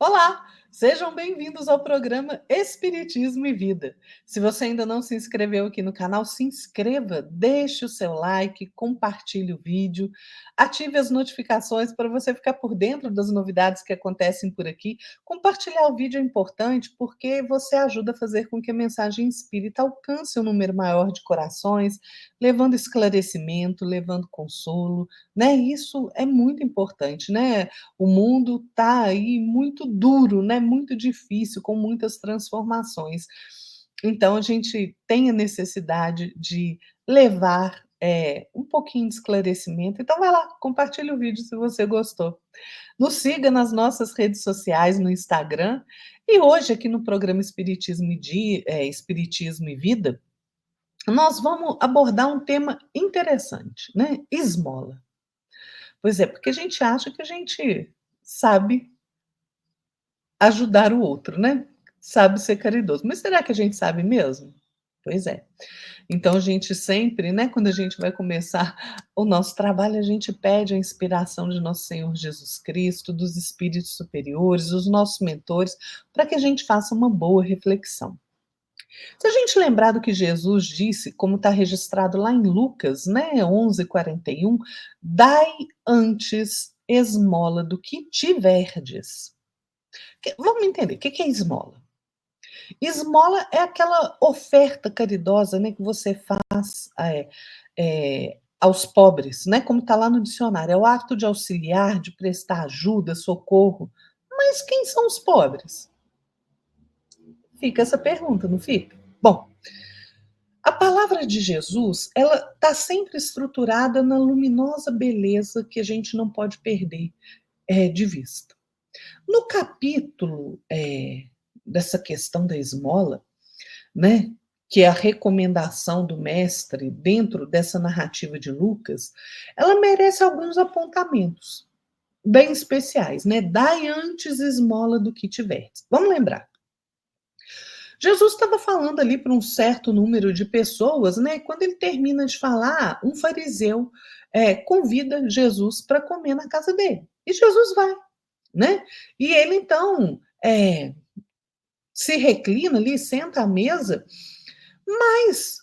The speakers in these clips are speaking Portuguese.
Olá, sejam bem-vindos ao programa Espiritismo e Vida. Se você ainda não se inscreveu aqui no canal, se inscreva, deixe o seu like, compartilhe o vídeo, ative as notificações para você ficar por dentro das novidades que acontecem por aqui. Compartilhar o vídeo é importante porque você ajuda a fazer com que a mensagem espírita alcance um número maior de corações, levando esclarecimento, levando consolo, né? Isso é muito importante, né? O mundo está aí muito duro, né? Muito difícil, com muitas transformações. Então, a gente tem a necessidade de levar um pouquinho de esclarecimento. Então, vai lá, compartilhe o vídeo se você gostou. Nos siga nas nossas redes sociais, no Instagram. E hoje, aqui no programa Espiritismo e Vida, nós vamos abordar um tema interessante, né? Esmola. Pois é, porque a gente acha que a gente sabe ajudar o outro, né? Sabe ser caridoso. Mas será que a gente sabe mesmo? Pois é. Então a gente sempre, né, quando a gente vai começar o nosso trabalho, a gente pede a inspiração de nosso Senhor Jesus Cristo, dos espíritos superiores, dos nossos mentores, para que a gente faça uma boa reflexão. Se a gente lembrar do que Jesus disse, como está registrado lá em Lucas, né, 11:41, dai antes esmola do que tiverdes. Vamos entender, o que é esmola? Esmola é aquela oferta caridosa, né, que você faz aos pobres, né, como está lá no dicionário. É o ato de auxiliar, de prestar ajuda, socorro. Mas quem são os pobres? Fica essa pergunta, não fica? Bom, a palavra de Jesus, ela está sempre estruturada na luminosa beleza que a gente não pode perder de vista. No capítulo dessa questão da esmola, né, que é a recomendação do mestre dentro dessa narrativa de Lucas, ela merece alguns apontamentos bem especiais, né? Dai antes esmola do que tiveres. Vamos lembrar. Jesus estava falando ali para um certo número de pessoas, né? Quando ele termina de falar, um fariseu convida Jesus para comer na casa dele. E Jesus vai, né? E ele então se reclina ali, senta à mesa, mas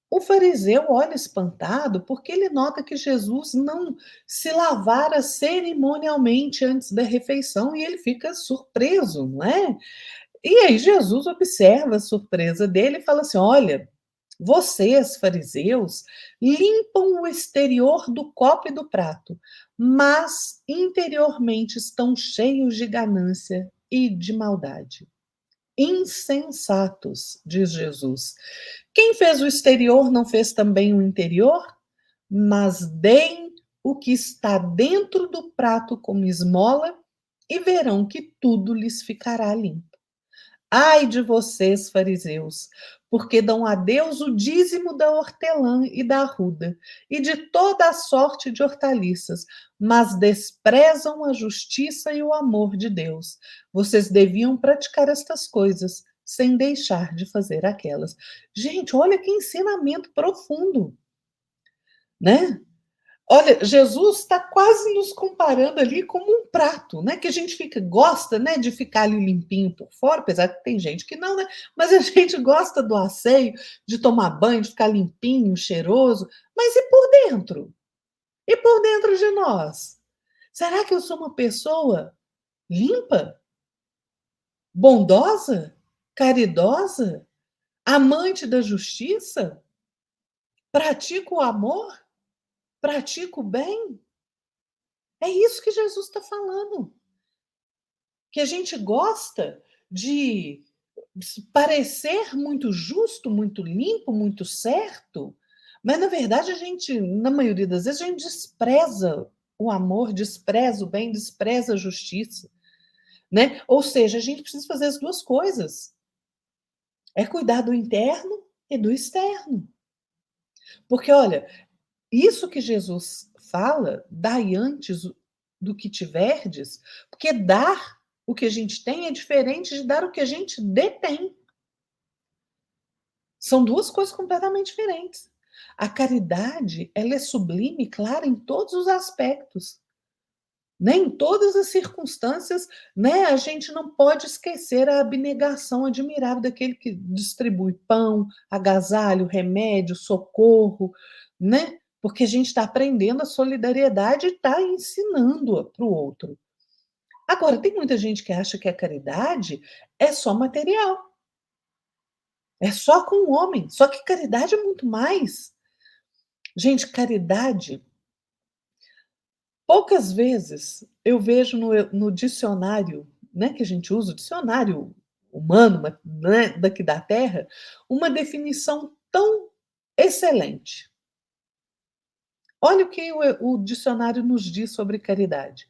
o fariseu olha espantado porque ele nota que Jesus não se lavara cerimonialmente antes da refeição e ele fica surpreso, não é? E aí Jesus observa a surpresa dele e fala assim: olha, vocês, fariseus, limpam o exterior do copo e do prato, mas interiormente estão cheios de ganância e de maldade. Insensatos, diz Jesus. Quem fez o exterior não fez também o interior? Mas deem o que está dentro do prato como esmola e verão que tudo lhes ficará limpo. Ai de vocês, fariseus, porque dão a Deus o dízimo da hortelã e da arruda, e de toda a sorte de hortaliças, mas desprezam a justiça e o amor de Deus. Vocês deviam praticar estas coisas, sem deixar de fazer aquelas. Gente, olha que ensinamento profundo, né? Olha, Jesus está quase nos comparando ali como um prato, né? Que a gente gosta, né, de ficar ali limpinho por fora, apesar que tem gente que não, né? Mas a gente gosta do asseio, de tomar banho, de ficar limpinho, cheiroso. Mas e por dentro? E por dentro de nós? Será que eu sou uma pessoa limpa, bondosa, caridosa, amante da justiça? Pratico o amor? Pratico o bem? É isso que Jesus está falando. Que a gente gosta de parecer muito justo, muito limpo, muito certo, mas na verdade a gente, na maioria das vezes, a gente despreza o amor, despreza o bem, despreza a justiça, né? Ou seja, a gente precisa fazer as duas coisas. É cuidar do interno e do externo. Porque, olha, isso que Jesus fala, dai antes do que tiverdes, porque dar o que a gente tem é diferente de dar o que a gente detém. São duas coisas completamente diferentes. A caridade, ela é sublime, claro, em todos os aspectos. Nem em todas as circunstâncias, né, a gente não pode esquecer a abnegação admirável daquele que distribui pão, agasalho, remédio, socorro, né? Porque a gente está aprendendo a solidariedade e está ensinando para o outro. Agora, tem muita gente que acha que a caridade é só material, é só com o homem. Só que caridade é muito mais. Gente, caridade, poucas vezes eu vejo no dicionário, né, que a gente usa, o dicionário humano, né, daqui da Terra, uma definição tão excelente. Olha o que o dicionário nos diz sobre caridade.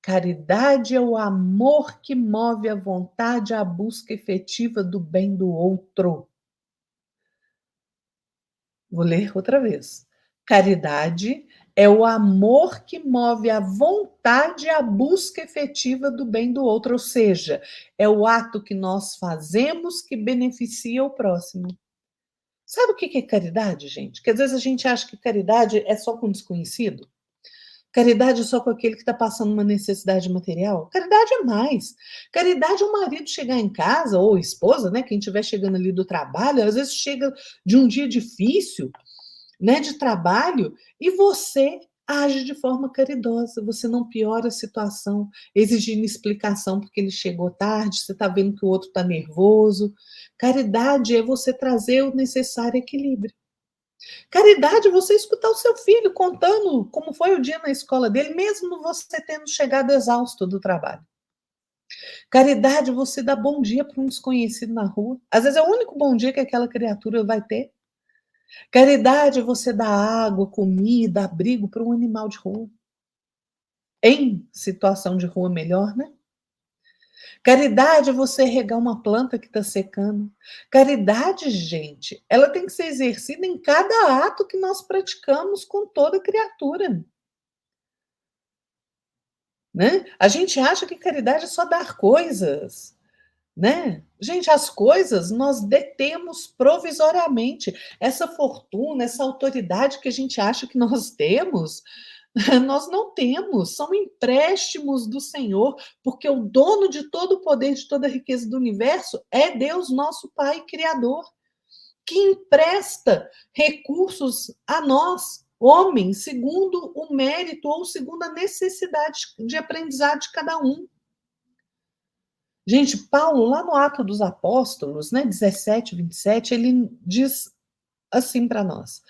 Caridade é o amor que move a vontade à busca efetiva do bem do outro. Vou ler outra vez. Caridade é o amor que move a vontade à busca efetiva do bem do outro, ou seja, é o ato que nós fazemos que beneficia o próximo. Sabe o que é caridade, gente? Que às vezes a gente acha que caridade é só com desconhecido. Caridade é só com aquele que está passando uma necessidade material? Caridade é mais. Caridade é o marido chegar em casa, ou a esposa, né? Quem estiver chegando ali do trabalho, às vezes chega de um dia difícil, né, de trabalho, e você age de forma caridosa, você não piora a situação, exigindo explicação porque ele chegou tarde, você está vendo que o outro está nervoso. Caridade é você trazer o necessário equilíbrio. Caridade é você escutar o seu filho contando como foi o dia na escola dele, mesmo você tendo chegado exausto do trabalho. Caridade é você dar bom dia para um desconhecido na rua. Às vezes é o único bom dia que aquela criatura vai ter. Caridade é você dar água, comida, abrigo para um animal de rua. Em situação de rua melhor, né? Caridade é você regar uma planta que está secando. Caridade, gente, ela tem que ser exercida em cada ato que nós praticamos com toda criatura. Né? A gente acha que caridade é só dar coisas, né? Gente, as coisas nós detemos provisoriamente. Essa fortuna, essa autoridade que a gente acha que nós temos, nós não temos, são empréstimos do Senhor, porque o dono de todo o poder, de toda a riqueza do universo é Deus, nosso Pai Criador, que empresta recursos a nós, homens, segundo o mérito ou segundo a necessidade de aprendizado de cada um. Gente, Paulo, lá no Atos dos Apóstolos, né, 17, 27, ele diz assim para nós: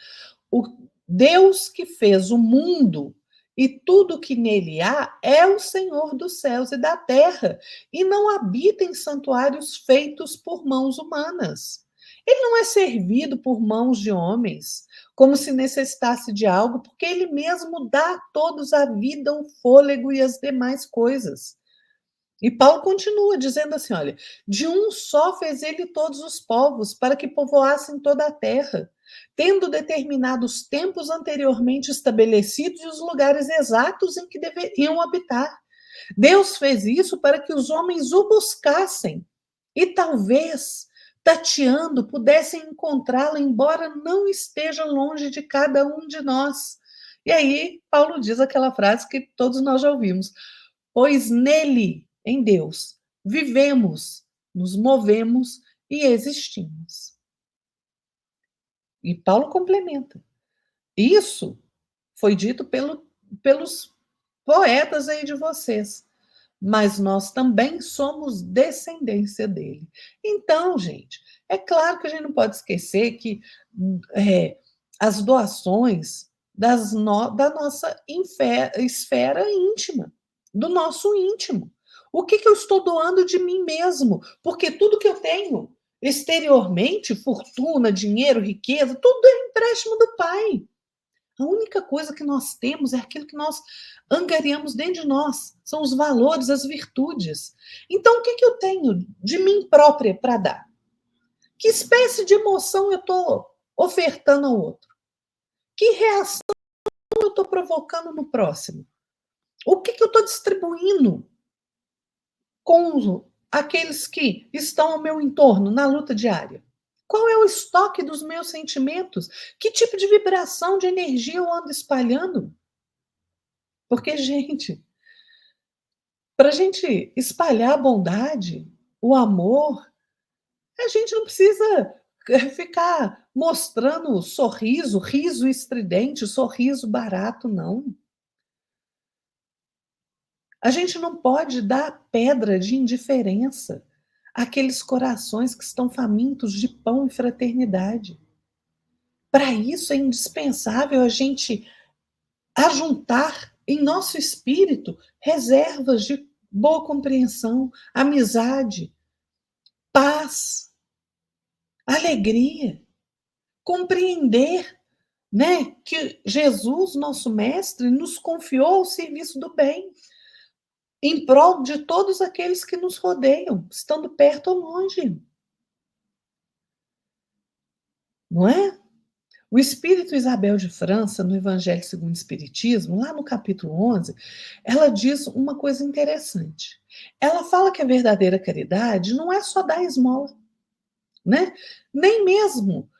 o Deus que fez o mundo e tudo que nele há é o Senhor dos céus e da terra, e não habita em santuários feitos por mãos humanas. Ele não é servido por mãos de homens, como se necessitasse de algo, porque ele mesmo dá a todos a vida, o fôlego e as demais coisas. E Paulo continua dizendo assim: olha, de um só fez ele todos os povos, para que povoassem toda a terra, tendo determinado os tempos anteriormente estabelecidos e os lugares exatos em que deveriam habitar. Deus fez isso para que os homens o buscassem e talvez, tateando, pudessem encontrá-lo, embora não esteja longe de cada um de nós. E aí, Paulo diz aquela frase que todos nós já ouvimos: pois nele, em Deus, vivemos, nos movemos e existimos. E Paulo complementa. Isso foi dito pelos poetas aí de vocês, mas nós também somos descendência dele. Então, gente, é claro que a gente não pode esquecer que as doações da nossa esfera íntima, do nosso íntimo. O que eu estou doando de mim mesmo? Porque tudo que eu tenho exteriormente, fortuna, dinheiro, riqueza, tudo é empréstimo do Pai. A única coisa que nós temos é aquilo que nós angariamos dentro de nós. São os valores, as virtudes. Então, o que eu tenho de mim própria para dar? Que espécie de emoção eu estou ofertando ao outro? Que reação eu estou provocando no próximo? O que eu estou distribuindo com aqueles que estão ao meu entorno na luta diária? Qual é o estoque dos meus sentimentos? Que tipo de vibração, de energia eu ando espalhando? Porque, gente, Para a gente espalhar a bondade, o amor, a gente não precisa ficar mostrando sorriso, riso estridente, sorriso barato, não. A gente não pode dar pedra de indiferença àqueles corações que estão famintos de pão e fraternidade. Para isso é indispensável a gente ajuntar em nosso espírito reservas de boa compreensão, amizade, paz, alegria, compreender, né, que Jesus, nosso mestre, nos confiou o serviço do bem em prol de todos aqueles que nos rodeiam, estando perto ou longe, não é? O Espírito Isabel de França, no Evangelho segundo o Espiritismo, lá no capítulo 11, ela diz uma coisa interessante. Ela fala que a verdadeira caridade não é só dar esmola, né? Nem mesmo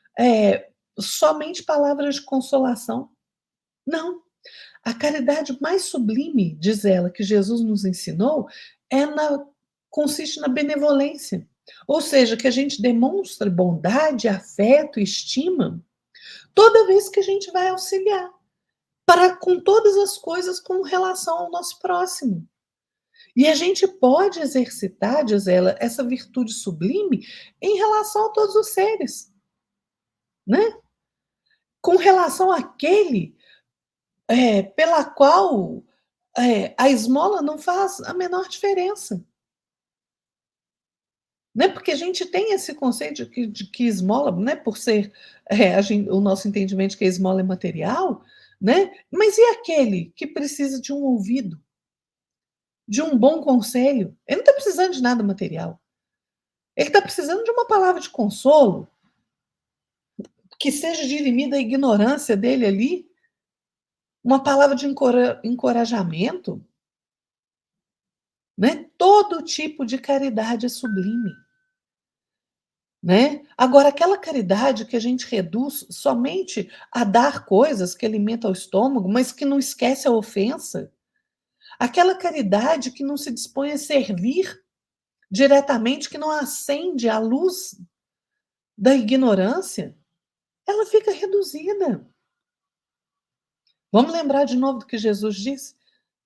somente palavras de consolação. Não. A caridade mais sublime, diz ela, que Jesus nos ensinou, consiste na benevolência. Ou seja, que a gente demonstre bondade, afeto, estima toda vez que a gente vai auxiliar, para com todas as coisas com relação ao nosso próximo. E a gente pode exercitar, diz ela, essa virtude sublime em relação a todos os seres, né? Com relação àquele pela qual a esmola não faz a menor diferença. Né? Porque a gente tem esse conceito de que esmola, né, por ser o nosso entendimento de que a esmola é material, né? Mas e aquele que precisa de um ouvido, de um bom conselho? Ele não está precisando de nada material. Ele está precisando de uma palavra de consolo, que seja dirimida a ignorância dele ali, uma palavra de encorajamento, né? Todo tipo de caridade é sublime. Né? Agora, aquela caridade que a gente reduz somente a dar coisas que alimentam o estômago, mas que não esquece a ofensa, aquela caridade que não se dispõe a servir diretamente, que não acende a luz da ignorância, ela fica reduzida. Vamos lembrar de novo do que Jesus disse?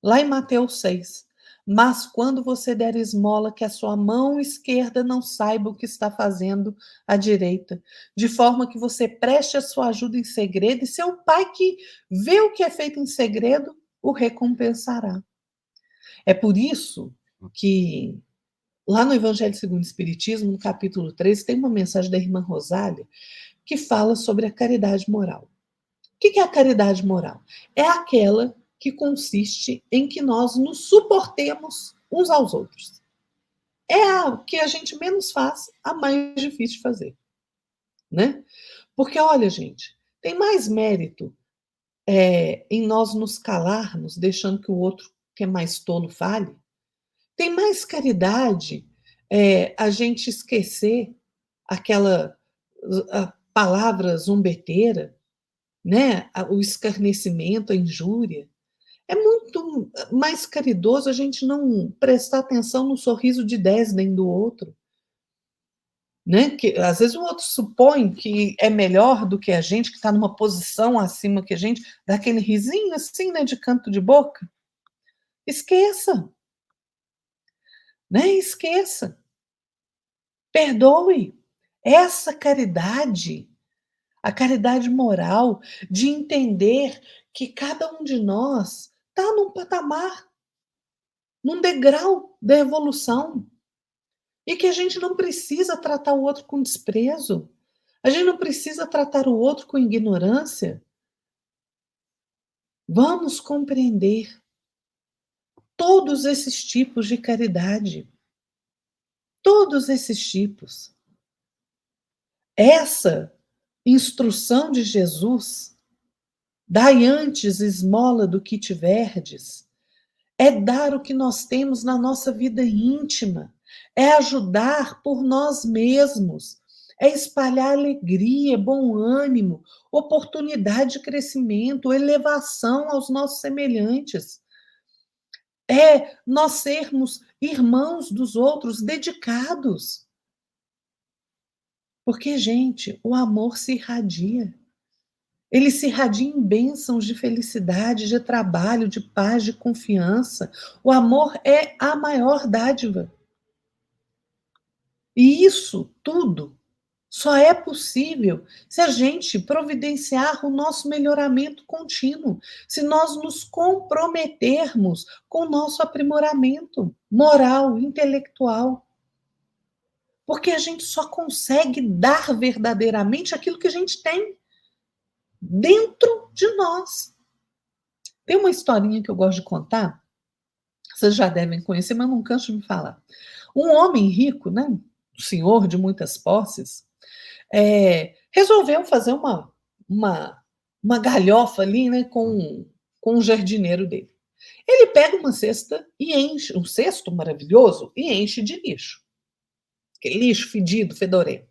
Lá em Mateus 6. Mas quando você der esmola, que a sua mão esquerda não saiba o que está fazendo a direita, de forma que você preste a sua ajuda em segredo, e seu pai que vê o que é feito em segredo, o recompensará. É por isso que lá no Evangelho segundo o Espiritismo, no capítulo 3, tem uma mensagem da irmã Rosália que fala sobre a caridade moral. O que é a caridade moral? É aquela que consiste em que nós nos suportemos uns aos outros. É a que a gente menos faz, a mais difícil de fazer, né? Porque, olha, gente, tem mais mérito em nós nos calarmos, deixando que o outro, que é mais tolo, fale. Tem mais caridade a gente esquecer aquela palavra zombeteira, né? O escarnecimento, a injúria. É muito mais caridoso a gente não prestar atenção no sorriso de desdém do outro, né? Que às vezes o outro supõe que é melhor do que a gente, que está numa posição acima que a gente, dá aquele risinho assim, né, de canto de boca. Esqueça, né? Esqueça. Perdoe. Essa caridade, a caridade moral, de entender que cada um de nós está num patamar, num degrau da evolução. E que a gente não precisa tratar o outro com desprezo. A gente não precisa tratar o outro com ignorância. Vamos compreender todos esses tipos de caridade. Todos esses tipos. Essa instrução de Jesus, dai antes esmola do que tiverdes, é dar o que nós temos na nossa vida íntima, é ajudar por nós mesmos, é espalhar alegria, bom ânimo, oportunidade de crescimento, elevação aos nossos semelhantes. É nós sermos irmãos dos outros, dedicados. Porque, gente, o amor se irradia. Ele se irradia em bênçãos de felicidade, de trabalho, de paz, de confiança. O amor é a maior dádiva. E isso tudo só é possível se a gente providenciar o nosso melhoramento contínuo, se nós nos comprometermos com o nosso aprimoramento moral, intelectual. Porque a gente só consegue dar verdadeiramente aquilo que a gente tem dentro de nós. Tem uma historinha que eu gosto de contar, vocês já devem conhecer, mas eu não canso de me falar. Um homem rico, né, um senhor de muitas posses, resolveu fazer uma, uma galhofa ali, né, com o jardineiro dele. Ele pega uma cesta e enche, um cesto maravilhoso, e enche de lixo. Aquele lixo fedido, fedorento.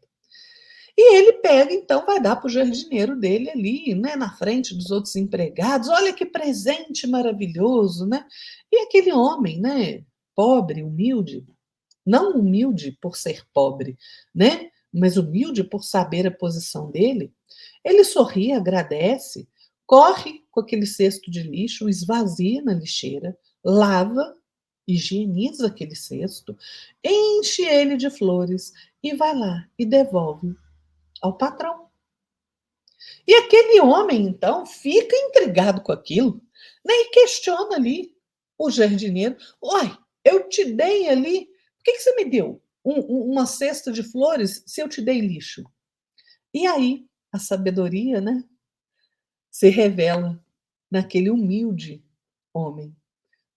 E ele pega, então, vai dar para o jardineiro dele ali, né, na frente dos outros empregados. Olha que presente maravilhoso, né? E aquele homem, né, pobre, humilde, não humilde por ser pobre, né, mas humilde por saber a posição dele, ele sorri, agradece, corre com aquele cesto de lixo, o esvazia na lixeira, lava, higieniza aquele cesto, enche ele de flores e vai lá e devolve ao patrão. E aquele homem, então, fica intrigado com aquilo, né, e questiona ali o jardineiro: Uai, eu te dei ali, por que você me deu uma cesta de flores se eu te dei lixo? E aí a sabedoria, né, se revela naquele humilde homem,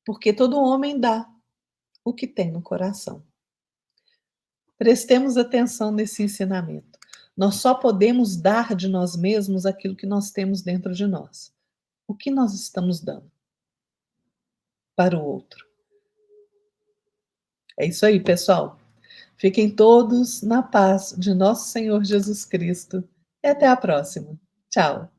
porque todo homem dá o que tem no coração. Prestemos atenção nesse ensinamento. Nós só podemos dar de nós mesmos aquilo que nós temos dentro de nós. O que nós estamos dando para o outro? É isso aí, pessoal. Fiquem todos na paz de nosso Senhor Jesus Cristo e até a próxima. Tchau.